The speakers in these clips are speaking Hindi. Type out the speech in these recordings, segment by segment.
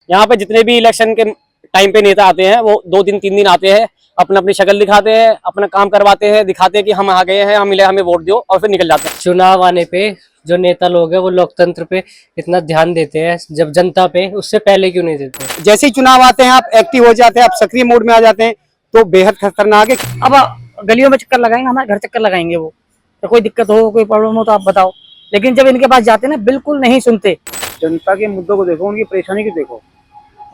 यहाँ पे जितने भी इलेक्शन के टाइम पे नेता आते हैं वो 2 दिन 3 दिन आते हैं, अपना अपनी शक्ल दिखाते हैं, अपना काम करवाते हैं, दिखाते हैं कि हम आ गए हैं, हमें वोट दो, और फिर निकल जाते हैं। चुनाव आने पे जो नेता लोग हैं वो लोकतंत्र पे इतना ध्यान देते हैं, जब जनता पे उससे पहले क्यों नहीं देते? जैसे ही चुनाव आते हैं आप एक्टिव हो जाते हैं, आप सक्रिय मोड में आ जाते हैं, तो बेहद खतरनाक है। अब गलियों में चक्कर लगाएंगे, हमारे घर चक्कर लगाएंगे वो, तो कोई दिक्कत हो, कोई प्रॉब्लम हो तो आप बताओ। लेकिन जब इनके पास जाते हैं ना, बिल्कुल नहीं सुनते। जनता के मुद्दों को देखो, उनकी परेशानी को देखो।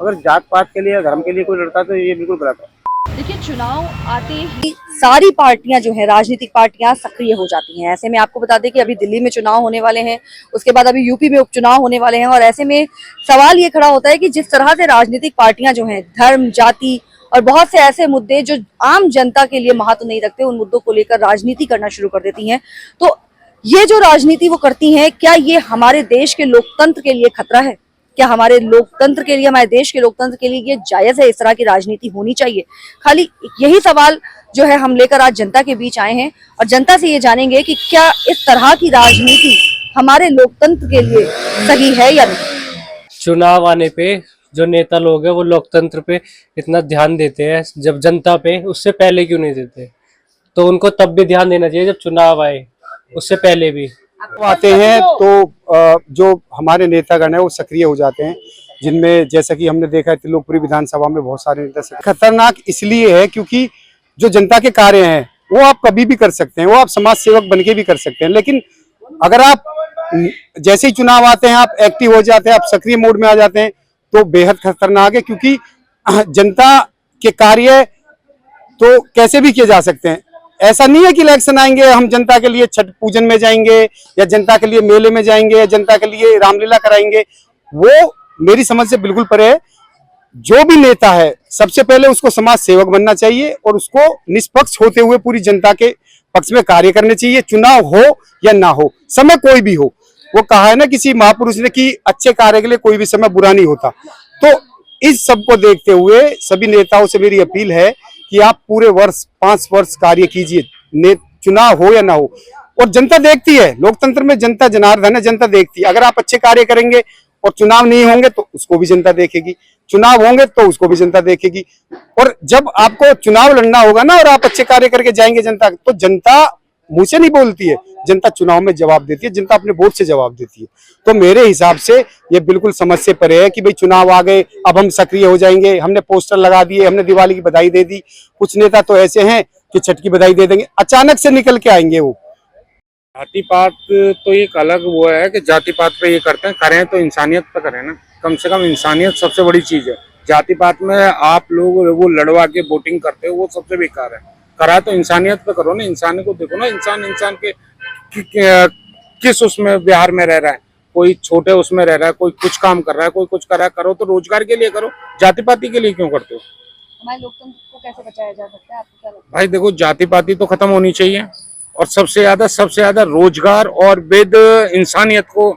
अगर जात पात के लिए या धर्म के लिए कोई लड़ता है तो ये बिल्कुल गलत है। देखिए, चुनाव आते ही सारी पार्टियां जो है, राजनीतिक पार्टियां सक्रिय हो जाती हैं। ऐसे में आपको बता दें कि अभी दिल्ली में चुनाव होने वाले हैं, उसके बाद अभी यूपी में उपचुनाव होने वाले हैं, और ऐसे में सवाल ये खड़ा होता है कि जिस तरह से राजनीतिक पार्टियां जो हैं, धर्म, जाति और बहुत से ऐसे मुद्दे जो आम जनता के लिए महत्व नहीं रखते, उन मुद्दों को लेकर राजनीति करना शुरू कर देती हैं। तो ये जो राजनीति वो करती हैं, क्या ये हमारे देश के लोकतंत्र के लिए खतरा है? क्या हमारे लोकतंत्र के लिए, हमारे देश के लोकतंत्र के लिए ये जायज है? इस तरह की राजनीति होनी चाहिए? खाली यही सवाल जो है हम लेकर आज जनता के बीच आए हैं, और जनता से ये जानेंगे कि क्या इस तरह की राजनीति हमारे लोकतंत्र के लिए सही है या नहीं। चुनाव आने पे जो नेता लोग हैं वो लोकतंत्र पे इतना ध्यान देते हैं, जब जनता पे उससे पहले क्यों नहीं देते? तो उनको तब भी ध्यान देना चाहिए जब चुनाव आए, उससे पहले भी। आते हैं तो जो हमारे नेतागण है वो सक्रिय हो जाते हैं, जिनमें जैसा कि हमने देखा है त्रिलोकपुरी विधानसभा में बहुत सारे नेता खतरनाक इसलिए है क्योंकि जो जनता के कार्य हैं वो आप कभी भी कर सकते हैं, वो आप समाज सेवक बनके भी कर सकते हैं, लेकिन अगर आप जैसे ही चुनाव आते हैं आप एक्टिव हो जाते हैं, आप सक्रिय मोड में आ जाते हैं, तो बेहद खतरनाक है। क्योंकि जनता के कार्य तो कैसे भी किए जा सकते हैं। ऐसा नहीं है कि इलेक्शन आएंगे हम जनता के लिए छठ पूजन में जाएंगे या जनता के लिए मेले में जाएंगे या जनता के लिए रामलीला कराएंगे, वो मेरी समझ से बिल्कुल परे है। जो भी नेता है सबसे पहले उसको समाज सेवक बनना चाहिए और उसको निष्पक्ष होते हुए पूरी जनता के पक्ष में कार्य करने चाहिए, चुनाव हो या ना हो, समय कोई भी हो। वो कहा है ना किसी महापुरुष ने कि अच्छे कार्य के लिए कोई भी समय बुरा नहीं होता। तो इस सब को देखते हुए सभी नेताओं से मेरी अपील है कि आप पूरे वर्ष 5 वर्ष कार्य कीजिए, चुनाव हो या ना हो, और जनता देखती है। लोकतंत्र में जनता जनार्दन है, जनता देखती है। अगर आप अच्छे कार्य करेंगे और चुनाव नहीं होंगे तो उसको भी जनता देखेगी, चुनाव होंगे तो उसको भी जनता देखेगी। और जब आपको चुनाव लड़ना होगा ना और आप अच्छे कार्य करके जाएंगे जनता, तो जनता मुंह से नहीं बोलती है, जनता चुनाव में जवाब देती है, जनता अपने वोट से जवाब देती है। तो मेरे हिसाब से ये बिल्कुल समझ से परे है कि भाई चुनाव आ गए अब हम सक्रिय हो जाएंगे, हमने पोस्टर लगा दिए, हमने दिवाली की बधाई दे दी। कुछ नेता तो ऐसे हैं कि छठ की बधाई दे देंगे, अचानक से निकल के आएंगे वो। जाति पात तो एक अलग वो है कि जाति पात पे ये करते हैं, करें तो इंसानियत पे करें ना। कम से कम इंसानियत सबसे बड़ी चीज है। जाति पात में आप लोग वो लड़वा के वोटिंग करते हो, वो सबसे बेकार है। करा तो इंसानियत पे करो ना, इंसान को देखो ना, इंसान के किस उसमें बिहार में रह रहा है, कोई छोटे उसमें रह रहा है, कोई कुछ काम कर रहा है, कोई कुछ कर रहा है। करो तो रोजगार के लिए करो, जाति पाति के लिए क्यों करते हो? हमारे लोकतंत्र को कैसे बचाया जा सकता है, आपको क्या लगता है? भाई देखो, जाति पाति तो खत्म होनी चाहिए, और सबसे ज्यादा रोजगार और वेद इंसानियत को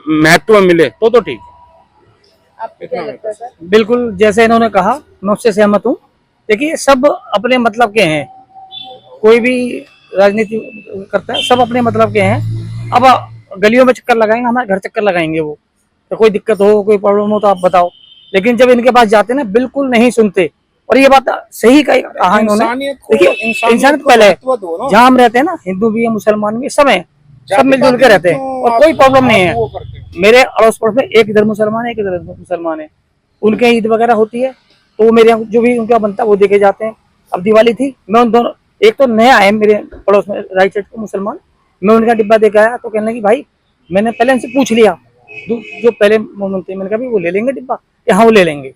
महत्व मिले तो ठीक है। आपको क्या लगता है सर? बिल्कुल जैसे इन्होंने कहा, मैं उससे सहमत हूँ। देखिए, सब अपने मतलब के हैं, कोई भी राजनीति करता है सब अपने मतलब के हैं। अब गलियों में चक्कर लगाएंगे, हमारे घर चक्कर लगाएंगे वो, तो कोई दिक्कत हो, कोई प्रॉब्लम हो तो आप बताओ। लेकिन जब इनके पास जाते हैं ना, बिल्कुल नहीं सुनते। और ये बात सही कहा इन्होंने। देखिए, इंसानियत पहले है। जहाँ हम रहते हैं ना, हिंदू भी है, मुसलमान भी, सब है, सब मिलजुल के रहते हैं और कोई प्रॉब्लम नहीं है। मेरे अड़ोस पड़ोस में एक इधर मुसलमान है, एक इधर मुसलमान है, उनके ईद वगैरह होती है तो वो मेरे यहाँ जो भी उनका बनता है वो देके जाते हैं। अब दिवाली थी, मैं उन दोनों, एक तो नया है मेरे पड़ोस में राइट साइड को मुसलमान, मैं उनका डिब्बा देके आया तो कहने लगी भाई, मैंने पहले उनसे पूछ लिया, जो पहले मोहम्मद थे, मैंने कहा वो ले लेंगे डिब्बा कि हाँ वो ले लेंगे।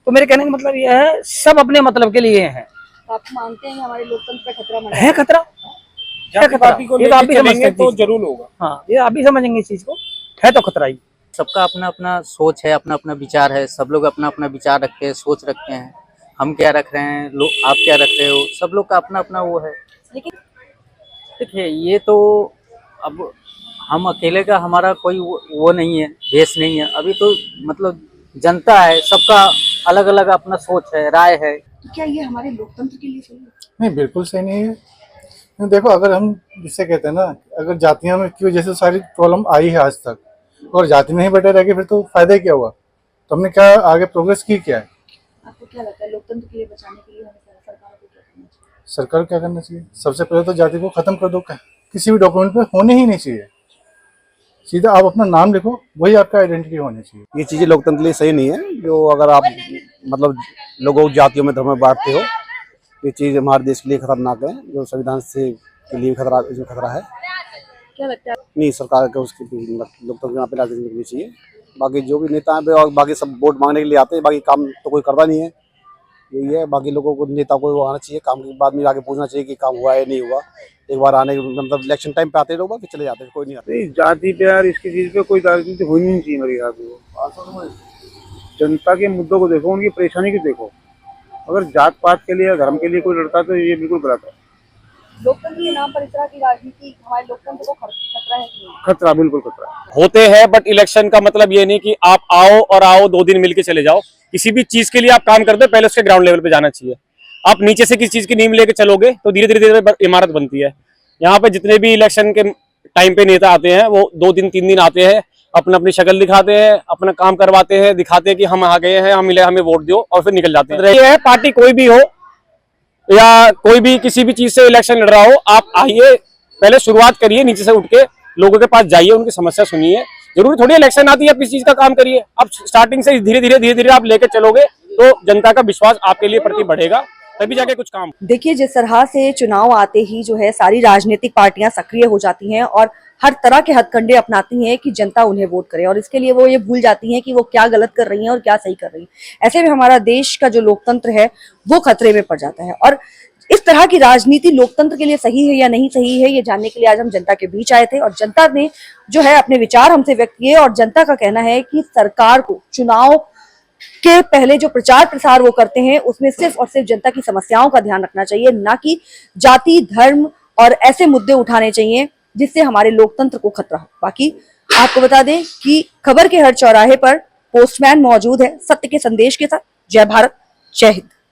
तो मेरे कहने का मतलब ये है, सब अपने मतलब के लिए हैं। आप मानते हैं कि हमारे लोकतंत्र का खतरा है? खतरा जाति पाति को लेके चलेंगे तो जरूर होगा। हाँ, ये आप भी समझेंगे इस चीज को, है तो खतरा ही। सबका अपना अपना सोच है, अपना अपना विचार है, सब लोग अपना अपना विचार रखते हैं, सोच रखते हैं। हम क्या रख रहे हैं, लोग आप क्या रख रहे हो, सब लोग का अपना अपना वो है। लेकिन देखिए, ये तो अब हम अकेले का हमारा कोई वो नहीं है, देश नहीं है। अभी तो मतलब जनता है, सबका अलग अलग अपना सोच है, राय है। क्या ये हमारे लोकतंत्र के लिए सही है? नहीं, बिल्कुल सही नहीं है। देखो, अगर हम जिससे कहते हैं ना, अगर जातियों में की वजह से सारी प्रॉब्लम आई है आज तक, और जाति में ही बटे रह गए, फिर तो फायदा क्या हुआ? तो हमने क्या आगे प्रोग्रेस की क्या है? आपको क्या लगता है लोकतंत्र के लिए बचाने के लिए हमें सरकार को क्या करना चाहिए? सरकार को क्या करना चाहिए? सबसे पहले तो जाति को खत्म कर दो, किसी भी डॉक्यूमेंट पे होने ही नहीं चाहिए। सीधा आप अपना नाम लिखो, वही आपका आइडेंटिटी होनी चाहिए। ये चीजें लोकतंत्र के लिए सही नहीं है। जो अगर आप मतलब लोगों को जातियों में धर्म में बांटते हो, ये चीज हमारे देश के लिए खतरनाक है। जो संविधान से के लिए खतरा है। क्या लगता है? नहीं, सरकार को उसकी लोकतंत्र यहाँ पे लागू करनी चाहिए। बाकी जो भी नेता हैं और बाकी सब वोट मांगने के लिए आते हैं, बाकी काम तो कोई करता नहीं है। यही है, बाकी लोगों को नेता को आना चाहिए, काम के बाद में आगे पूछना चाहिए कि काम हुआ है नहीं हुआ। एक बार आने मतलब इलेक्शन टाइम पे आते हैं लोग, बाकी चले जाते हैं, कोई नहीं आता। जाति पे यार इसकी चीज पे कोई राजनीति होनी नहीं चाहिए मेरे ख्याल से। जनता के मुद्दों को देखो, उनकी परेशानी को देखो। अगर जात पात के लिए या धर्म के लिए कोई लड़ता है तो ये बिल्कुल गलत है। लोकतंत्र के नाम पर इस तरह की राजनीति हमारे लोकतंत्र को खतरा है कि नहीं? खतरा, बिल्कुल खतरा होते हैं, बट इलेक्शन का मतलब ये नहीं कि आप आओ 2 दिन मिलके चले जाओ। किसी भी चीज के लिए आप काम करते हो, पहले उसके ग्राउंड लेवल पे जाना चाहिए। आप नीचे से किसी चीज की नींव लेके चलोगे तो धीरे धीरे इमारत बनती है। यहाँ पे जितने भी इलेक्शन के टाइम पे नेता आते हैं, वो 2 दिन 3 दिन आते हैं, अपनी शक्ल दिखाते हैं, अपना काम करवाते हैं, दिखाते हैं कि हम आ गए हैं, हमें वोट दो, और फिर निकल जाते हैं। ये है, पार्टी कोई भी हो या कोई भी किसी भी चीज से इलेक्शन लड़ रहा हो, आप आइए, पहले शुरुआत करिए, नीचे से उठ के लोगों के पास जाइए, उनकी समस्या सुनिए। जरूरी थोड़ी इलेक्शन आती है आप किसी चीज का काम करिए। आप स्टार्टिंग से धीरे धीरे आप लेके चलोगे तो जनता का विश्वास आपके लिए प्रति बढ़ेगा, तभी जाके कुछ काम। देखिए, जिस तरह से चुनाव आते ही जो है सारी राजनीतिक पार्टियां सक्रिय हो जाती हैं और हर तरह के हथकंडे अपनाती हैं कि जनता उन्हें वोट करे, और इसके लिए वो ये भूल जाती हैं कि वो क्या गलत कर रही हैं और क्या सही कर रही हैं। ऐसे में हमारा देश का जो लोकतंत्र है वो खतरे में पड़ जाता है। और इस तरह की राजनीति लोकतंत्र के लिए सही है या नहीं सही है, ये जानने के लिए आज हम जनता के बीच आए थे, और जनता ने जो है अपने विचार हमसे व्यक्त किए। और जनता का कहना है कि सरकार को चुनाव के पहले जो प्रचार प्रसार वो करते हैं उसमें सिर्फ और सिर्फ जनता की समस्याओं का ध्यान रखना चाहिए, ना कि जाति, धर्म और ऐसे मुद्दे उठाने चाहिए जिससे हमारे लोकतंत्र को खतरा हो। बाकी आपको बता दें कि खबर के हर चौराहे पर पोस्टमैन मौजूद है सत्य के संदेश के साथ। जय भारत, जय हिंद।